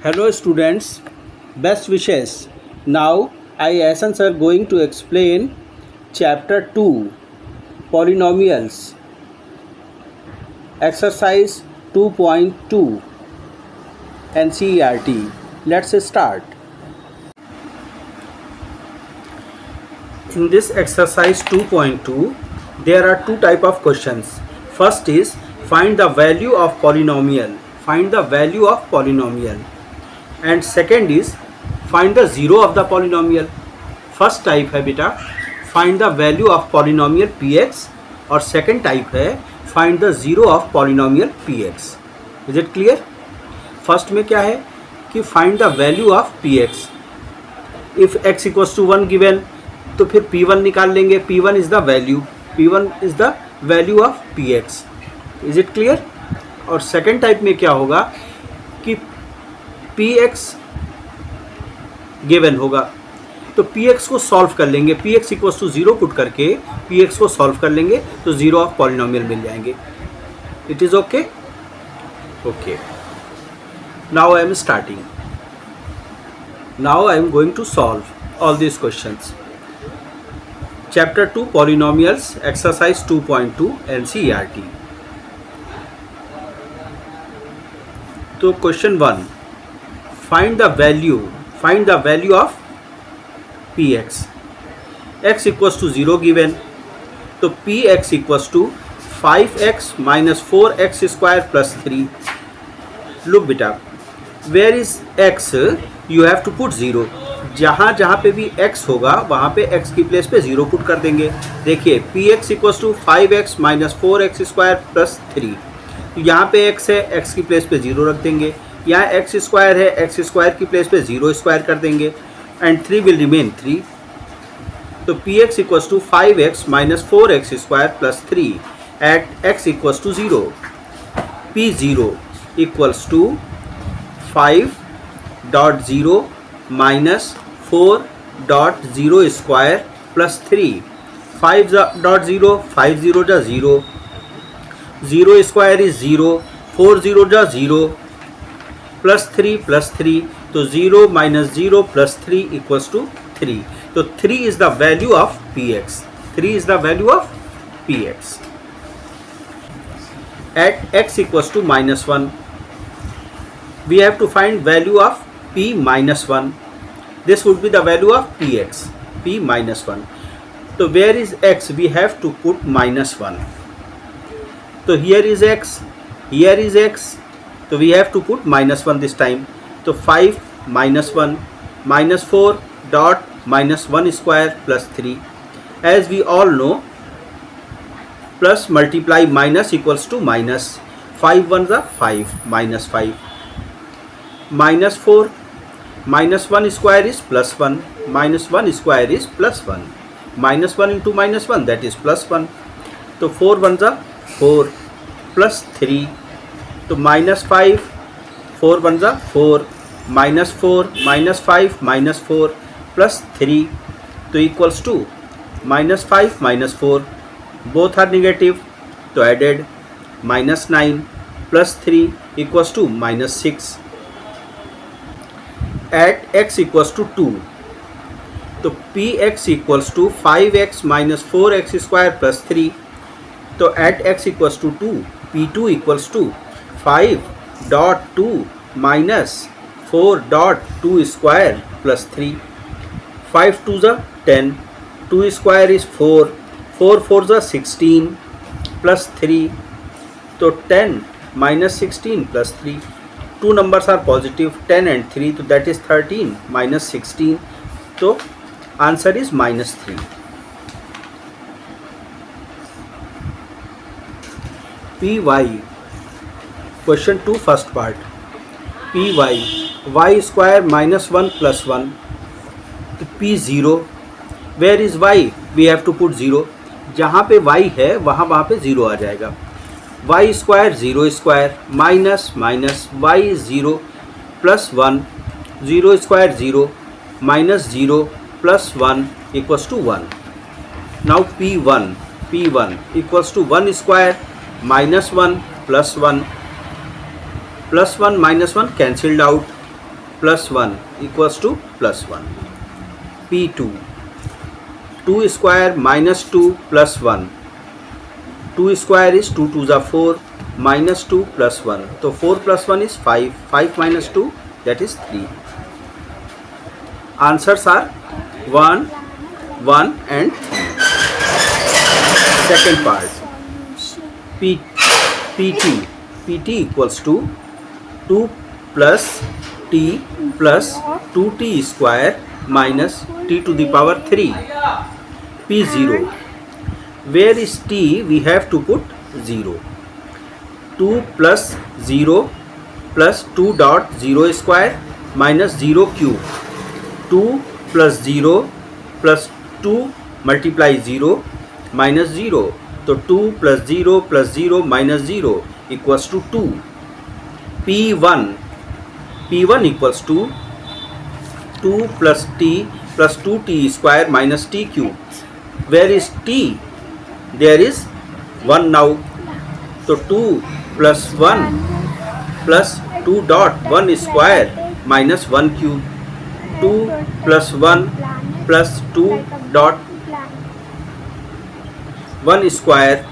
Hello students, best wishes. Now I Essence are going to explain chapter 2 polynomials exercise 2.2 NCERT. Let's start. In this exercise 2.2 there are two type of questions. First is find the value of polynomial. Find the value of polynomial. And second is find the zero of the polynomial. First type है बेटा find the value of polynomial px और second type है find the zero of polynomial px. Is it clear? First में क्या है कि find the value of px. If x equals to 1 given तो फिर p1 निकाल लेंगे. p1 is the value, p1 is the value of px. Is it clear? और second type में क्या होगा कि px गिवन होगा तो px को सॉल्व कर लेंगे. px इक्वल्स टू 0 पुट करके px को सॉल्व कर लेंगे तो जीरो ऑफ पॉलिनोमियल मिल जाएंगे. It is okay? Okay. Now I am starting. Now I am going to solve all this questions. Chapter 2 polynomials exercise 2.2 NCERT. तो question 1, find the value of px. x equals to 0 given तो px equals to 5x minus 4x square plus 3. look बेटा, where is x you have to put 0. जहाँ जहाँ पे भी x होगा वहाँ पे x की प्लेस पे 0 पुट कर देंगे. देखिए px equals to 5x minus 4x square plus 3. तो यहाँ पे x है, x की प्लेस पे 0 रख देंगे. यहाँ एक्स स्क्वायर है, एक्स स्क्वायर की प्लेस पे 0 स्क्वायर कर देंगे एंड 3 विल रिमेन 3. तो P x equals to 5x minus 4x square plus 3 at x equals to 0. P zero equals to 5.0 minus 4.0 square plus 3. 5.0 5 0 जा 0, 0 स्क्वायर इज 0, 4 0 जा 0 plus 3 तो 0 minus 0 plus 3 equals to 3. तो 3 is the value of px. 3 is the value of px. At x equals to -1 we have to find value of p -1. This would be the value of px, p -1. तो where is x? We have to put -1. तो here is x, here is x. तो we have to put -1 this time. तो 5 -1 minus 4 dot minus 1 square plus 3. As we all know, plus multiply minus equals to minus. 5 ones are 5 minus 5. Minus 4 minus 1 square is plus 1. Minus 1 square is plus 1. Minus 1 into minus 1, that is plus 1. तो 4 ones are 4 plus 3. तो -5, 4 ones are 4, -4 -5 -4 plus 3 तो equals to -5 -4. Both are negative तो added -9 plus 3 equals to -6. At x equals to 2 तो px equals to 5x minus 4x square plus 3. तो at x equals to 2 p2 equals to 5.2 minus 4.2 square plus 3. 5 2s are 10, 2 square is 4, 4 4s are 16 plus 3. तो 10 minus 16 plus 3. Two numbers are positive, 10 and 3, तो that is 13 minus 16. तो answer is -3. py Question 2 first part. py y square minus 1 plus 1 तो p 0. Where is y? We have to put 0. जहाँ पे y है वहाँ पे 0 आ जाएगा. y square 0 square minus y 0 plus 1, 0 square 0 minus 0 plus 1 equals to 1. Now p1 equals to 1 square -1 +1 +1 -1 cancelled out plus 1 equals to plus 1. P2, 2 square minus 2 plus 1. 2 square is 2 2s are 4, minus 2 plus 1. So 4 plus 1 is 5. 5 minus 2, that is 3. Answers are 1, 1 and 3. Second part. PT equals to 2 plus t plus 2t square minus t to the power 3. P0. Where is t? We have to put 0. 2 plus 0 plus 2 dot 0 square minus 0 cube. 2 plus 0 plus 2 multiply 0 minus 0. So 2 plus 0 minus 0 equals to 2. P1 equals to 2 plus t plus 2t square minus t cube. Where is t? There is 1 now. So 2 plus 1 plus 2 dot 1 square minus 1 cube. 2 plus 1 plus 2 dot 1 square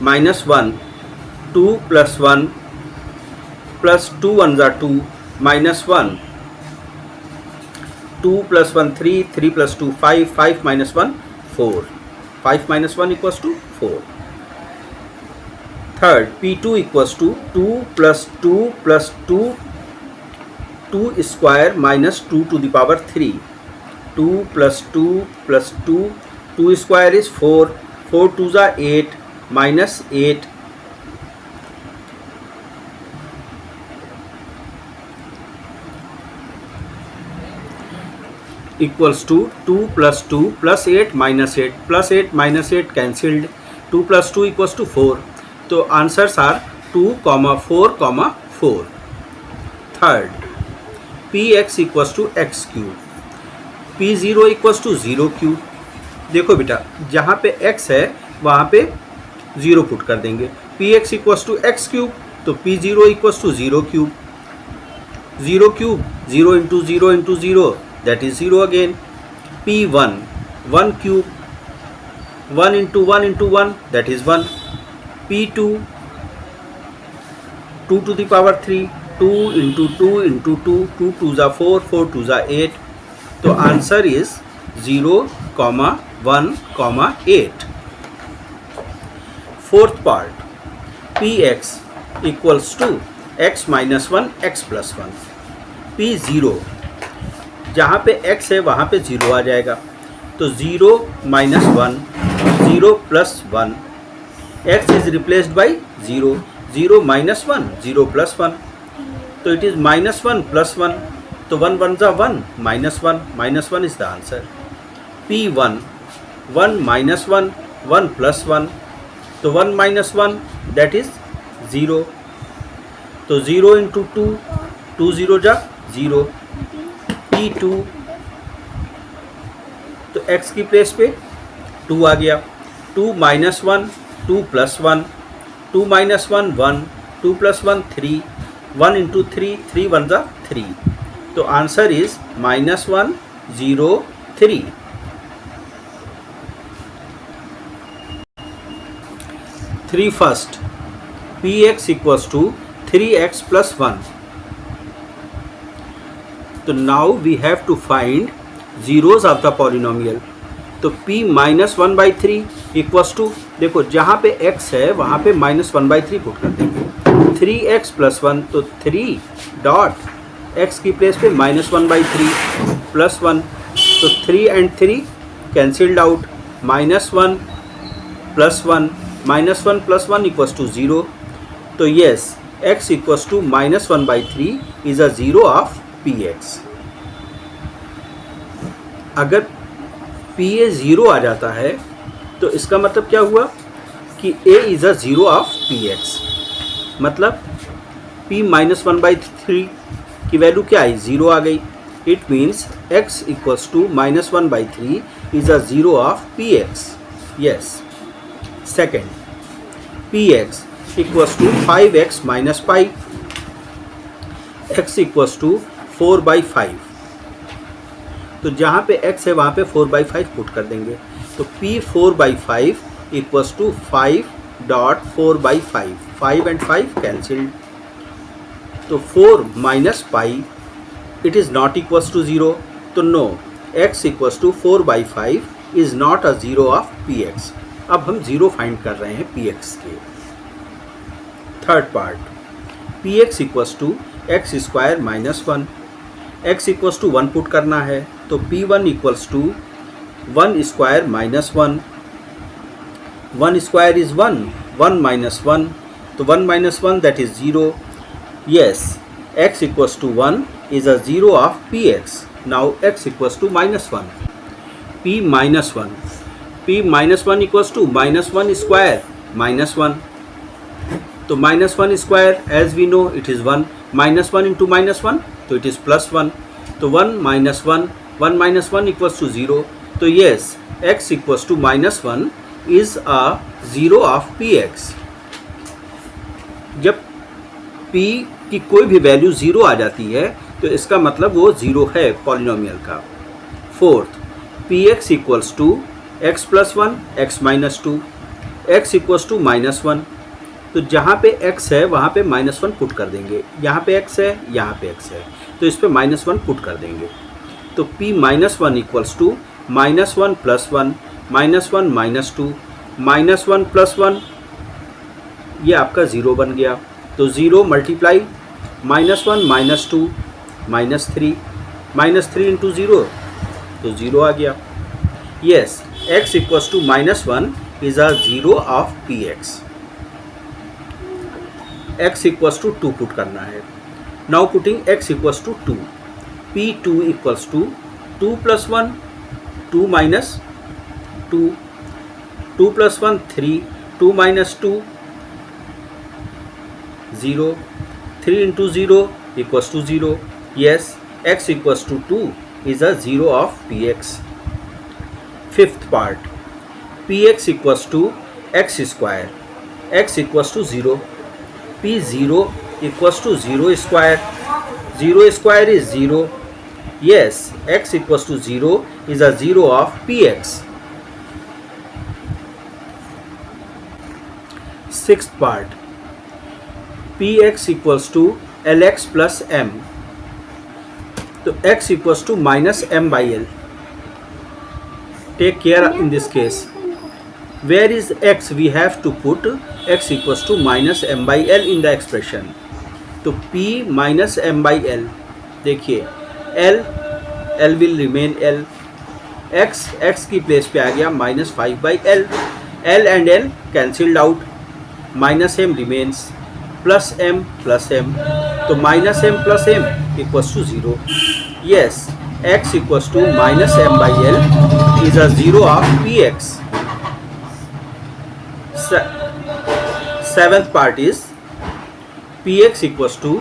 minus 1. 2 plus 1 plus 2 ones are 2 minus 1. 2 plus 1 3, 3 plus 2 5, 5 minus 1 4. 5 minus 1 equals to 4. Third, P2 equals to 2 plus 2 plus 2 square minus 2 to the power 3. 2 plus 2 plus 2 square is 4. 4 2s are 8 minus 8. Equals to 2 plus 2 plus 8 minus 8 plus 8 minus 8 cancelled. 2 plus 2 equals to 4. So answers are 2, 4, 4. Third, Px equals to x cube. P0 equals to 0 cube. देखो बेटा, जहाँ पे x है वहाँ पे 0 put कर देंगे. Px equals to x cube, तो P0 equals to 0 cube. 0 cube, 0 into 0 into 0, that is 0 again. P1, 1 cube, 1 into 1 into 1, that is 1. P2, 2 to the power 3, 2 into 2 into 2, 2 2s are 4, 4 2s are 8. So answer is 0, 1, 8. Fourth part, Px equals to x minus 1, x plus 1. P0, जहाँ पे x है वहाँ पे 0 आ जाएगा. तो 0 minus 1, 0 plus 1. x is replaced by 0. 0 minus 1, 0 plus 1. So it is minus 1 plus 1. So 1 ones are 1, minus 1. Minus 1 is the answer. P1, 1 minus 1, 1 plus 1. So 1 minus 1, that is 0. So 0 into 2, 2 0 ja 0. P2, तो x की place पे 2 आ गया. 2 minus 1, 2 plus 1. 2 minus 1, 1. 2 plus 1, 3. 1 into 3, 3 ones are 3. तो answer is minus 1, 0, 3. Three first, Px equals to 3x plus 1. तो now we have to find zeros of the polynomial. तो p minus 1 by 3 equals to, देखो जहाँ पे x है वहाँ पे minus 1 by 3 put कर देंगे. 3x plus 1, तो 3 डॉट x की प्लेस पे minus 1 by 3 plus 1. तो 3 and 3 cancelled out. minus 1 plus 1, minus 1 plus 1 equals to 0. तो yes, x equals to minus 1 by 3 is a zero of Px. अगर Pa 0 आ जाता है तो इसका मतलब क्या हुआ कि A is a zero of Px. मतलब P minus 1 by 3 की वैल्यू क्या आई, 0 आ गई. It means x equals to minus 1 by 3 is a zero of Px. Yes. Second, Px equals to 5x minus pi. X equals to 4/5, तो जहाँ पे x है वहाँ पे 4/5 पुट कर देंगे। तो P 4/5 equals to 5.4/5, 5 and 5 cancelled. तो 4 minus pi it is not equals to 0, तो no, x equals to 4/5 is not a zero of Px। अब हम ज़ीरो फाइंड कर रहे हैं Px के। Third part, Px equals to x square minus 1, x equals to 1 put करना है, तो P1 equals to 1 square minus 1, 1 square is 1, 1 minus 1, तो 1 minus 1 that is 0। Yes, x equals to 1 is a 0 of Px. Now x equals to minus 1. P minus 1. P minus 1 equals to minus 1 square minus 1. तो minus 1 square as we know it is 1. Minus 1 into minus 1, तो it is plus 1. तो 1 minus 1, 1 minus 1 equals to 0. तो yes, x equals to minus 1 is a 0 of Px. जब p की कोई भी value zero आ जाती है तो इसका मतलब वो ज़ीरो है पॉलिनोमियल का। Fourth, Px equals to x plus 1 x minus 2, x equals to minus 1, तो जहाँ पे x है वहाँ पे माइनस 1 पुट कर देंगे, यहाँ पे x है यहाँ पे x है, तो इस पे माइनस 1 पुट कर देंगे। तो P minus 1 equals to minus 1 plus 1, minus 1 minus 2, minus 1 plus 1, ये आपका ज़ीरो बन गया। तो 0 multiply minus 1 minus 2 minus 3, minus 3 into 0, तो 0 आ गया। Yes, x equals to minus 1 is a 0 of Px। x equals to 2 put करना है। Now putting x equals to 2, P2 equals to 2 plus 1 2 minus 2, 2 plus 1 3, 2 minus 2 0, 3 into 0 equals to 0. Yes, x equals to 2 is a 0 of Px. Fifth part, Px equals to x square, x equals to 0, P0 equals to 0 square, 0 square is 0. Yes, x equals to 0 is a 0 of Px. Sixth part, Px equals to Lx plus m, तो x equals to minus m by l. Take care in this case. Where is x? We have to put x equals to minus m by l in the expression. तो P minus m by l, देखिए l will remain l, x की place पे आ गया minus 5 by l, l and l cancelled out, minus m remains, plus m, तो minus m plus m equals to 0। Yes, x equals to minus m by l is a 0 of Px। Seventh part is Px equals to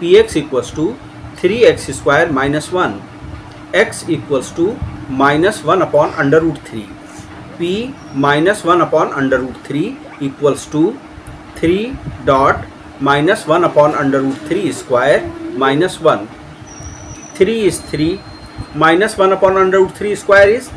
Px equals to 3x square minus 1, x equals to minus 1 upon under root 3, P minus 1 upon under root 3 equals to 3 dot minus 1 upon under root 3 square minus 1, 3 is 3, minus 1 upon under root 3 square is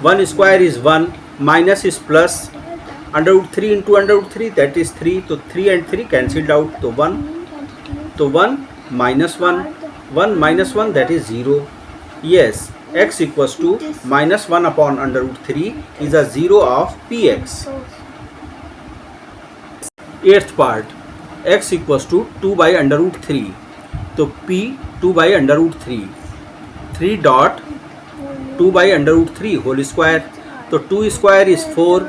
1 square is 1, minus is plus, under root 3 into under root 3 that is 3, तो 3 and 3 cancelled out, तो 1, तो 1 minus 1, 1 minus 1 that is 0। Yes, x equals to minus 1 upon under root 3 is a 0 of Px. Eighth part, x equals to 2 by under root 3, तो P 2 by under root 3, 3 dot 2 by under root 3 whole square, तो 2 square is 4,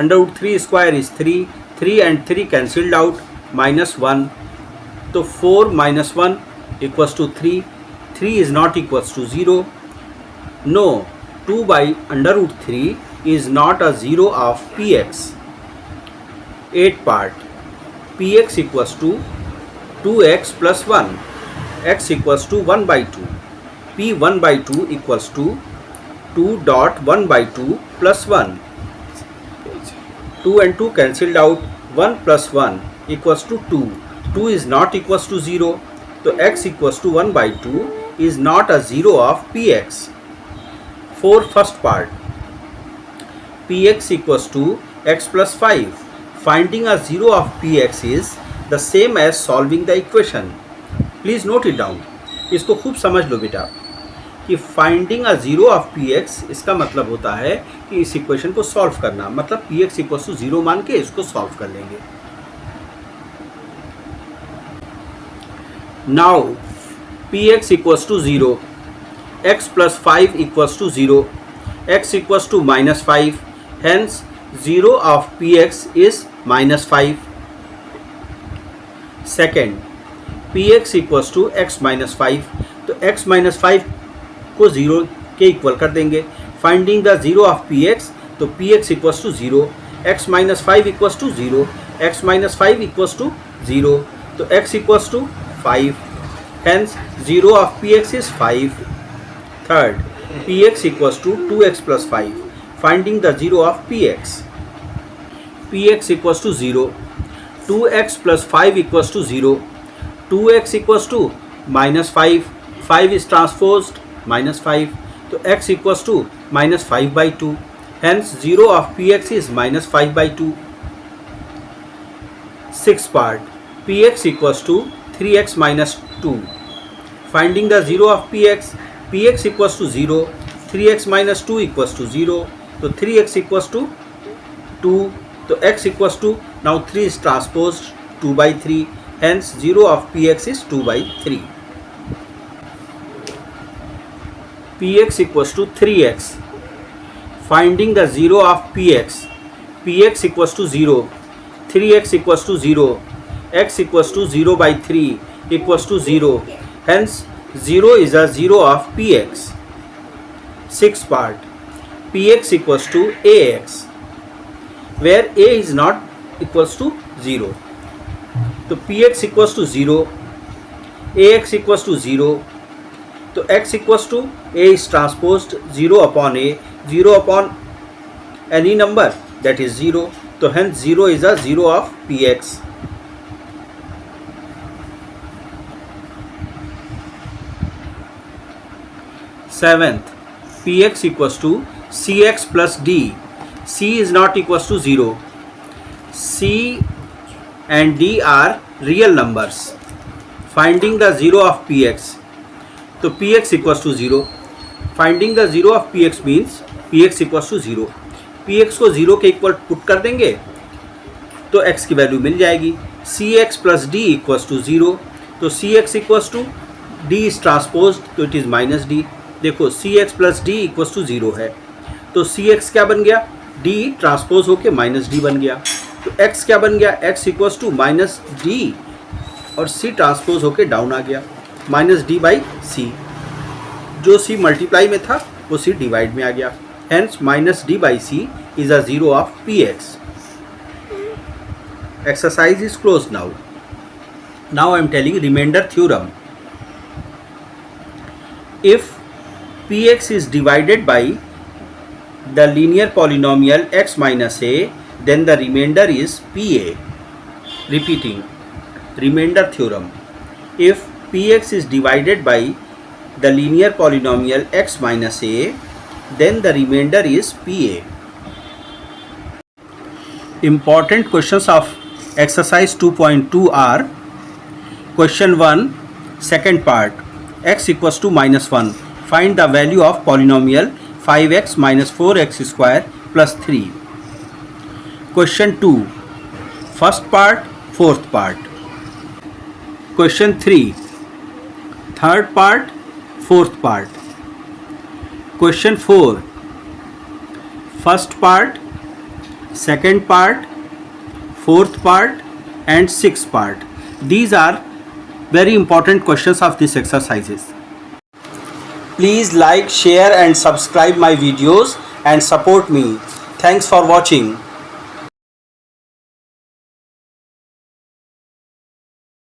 under root 3 square is 3, 3 and 3 cancelled out, minus 1, तो 4 minus 1 equals to 3, 3 is not equals to 0. No, 2 by under root 3 is not a 0 of Px. 8th part, Px equals to 2x plus 1, x equals to 1 by 2, P 1 by 2 equals to 2 dot 1 by 2 plus 1, 2 and 2 cancelled out, 1 plus 1 equals to 2, 2 is not equals to 0. तो x equals to 1 by 2 is not a zero of px. For first part, px equals to x plus 5. Finding a zero of px is the same as solving the equation. Please note it down. इसको खूब समझ लो बेटा कि finding a zero of px इसका मतलब होता है कि इस इक्वेशन को सॉल्व करना, मतलब px इक्वल्स टू 0 मान के इसको सॉल्व कर लेंगे. Now px equals to 0, x plus 5 equals to 0, x equals to -5, hence zero of px is -5. Second, px equals to x minus 5, तो x माइनस 5 को 0 के इक्वल कर देंगे. Finding the zero of px, तो px equals to 0, x minus 5 equals to 0, x minus 5 equals to 0, तो x equals to 5, hence zero of px is 5. Third, px equals to 2x plus 5. Finding the zero of px, px equals to 0, 2x plus 5 equals to 0, 2x equals to -5, 5 is transposed -5, तो x equals to -5/2, hence zero of px is -5/2. Six part, px equals to 3x minus 2. Finding the zero of px equals to 0, 3x minus 2 equals to 0, तो 3x equals to 2, तो x equals to, now 3 is transposed 2/3, hence zero of px is 2/3. px equals to 3x. Finding the zero of px equals to 0, 3x equals to 0, x equals to 0/3 equals to 0, hence 0 is a zero of px. Sixth part, px equals to ax, where a is not equals to 0, तो px equals to 0, ax equals to 0, तो x equals to a is transposed 0 upon a, 0 upon any number, that is 0, तो hence 0 is a zero of px. Seventh, px equals to cx plus d. c is not equals to 0. c and d are real numbers. Finding the zero of px, तो px equals to 0. Finding the zero of px means px equals to 0. px को 0 के equal put कर देंगे तो x की value मिल जाएगी. cx plus d equals to 0, तो cx equals to d is transpose, तो इट इज़ -d. देखो cx plus d equals to 0 है, तो cx क्या बन गया, d ट्रांसपोज होके -d बन गया, तो x क्या बन गया, x इक्वल्स टू -d और c ट्रांसपोज होके डाउन आ गया, -d/c. जो c मल्टीप्लाई में था वो c डिवाइड में आ गया, hence -d/c is a zero of px. Exercise is close now. Now I am telling remainder theorem. If px is divided by the linear polynomial x minus a, then the remainder is pa. Repeating, remainder theorem. If px is divided by the linear polynomial x minus a, then the remainder is pa. Important questions of exercise 2.2 are: question 1, second part, x equals to -1. Find the value of polynomial 5x minus 4x square plus 3. Question 2, first part, fourth part. Question 3, third part, fourth part. Question 4, first part, second part, fourth part and sixth part. These are very important questions of these exercises. Please like, share and subscribe my videos and support me. Thanks for watching.